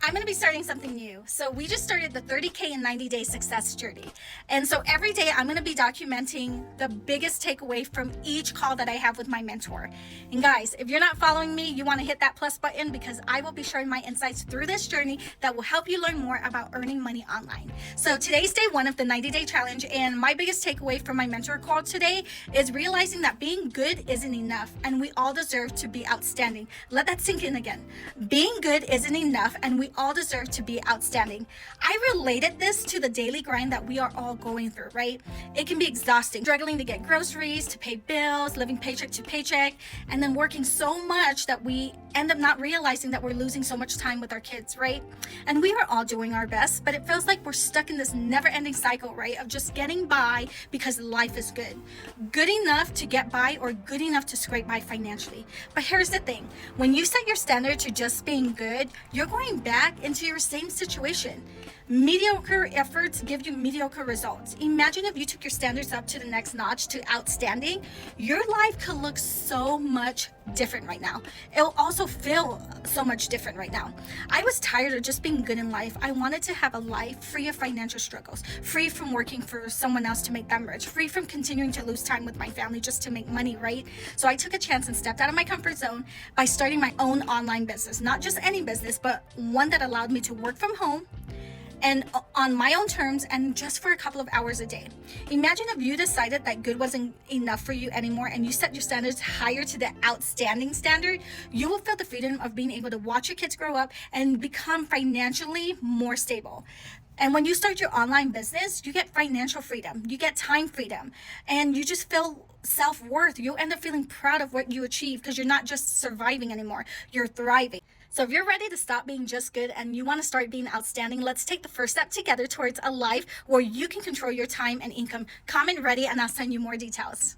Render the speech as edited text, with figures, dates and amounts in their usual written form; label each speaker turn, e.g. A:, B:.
A: I'm going to be starting something new. So we just started the 30K in 90 Day Success Journey. And so every day I'm going to be documenting the biggest takeaway from each call that I have with my mentor. And guys, if you're not following me, you want to hit that plus button because I will be sharing my insights through this journey that will help you learn more about earning money online. So today's day one of the 90-day challenge, and my biggest takeaway from my mentor call today is realizing that being good isn't enough and we all deserve to be outstanding. Let that sink in again. Being good isn't enough and we all deserve to be outstanding. I related this to the daily grind that we are all going through, right? It can be exhausting, struggling to get groceries, to pay bills, living paycheck to paycheck, and then working so much that we end up not realizing that we're losing so much time with our kids, right? And we are all doing our best, but it feels like we're stuck in this never-ending cycle, right? Of just getting by because life is good. Good enough to get by or good enough to scrape by financially. But here's the thing. When you set your standard to just being good, you're going back into your same situation. Mediocre efforts give you mediocre results. Imagine if you took your standards up to the next notch to outstanding. Your life could look so much different right now. It'll also feel so much different right now. I was tired of just being good in life. I wanted to have a life free of financial struggles, free from working for someone else to make them rich, free from continuing to lose time with my family just to make money, right? So I took a chance and stepped out of my comfort zone by starting my own online business. Not just any business, but one that allowed me to work from home and on my own terms and just for a couple of hours a day. Imagine if you decided that good wasn't enough for you anymore and you set your standards higher to the outstanding standard. You will feel the freedom of being able to watch your kids grow up and become financially more stable. And when you start your online business, you get financial freedom, you get time freedom, and you just feel self-worth. You end up feeling proud of what you achieve because you're not just surviving anymore, you're thriving. So if you're ready to stop being just good and you want to start being outstanding, let's take the first step together towards a life where you can control your time and income. Comment ready and I'll send you more details.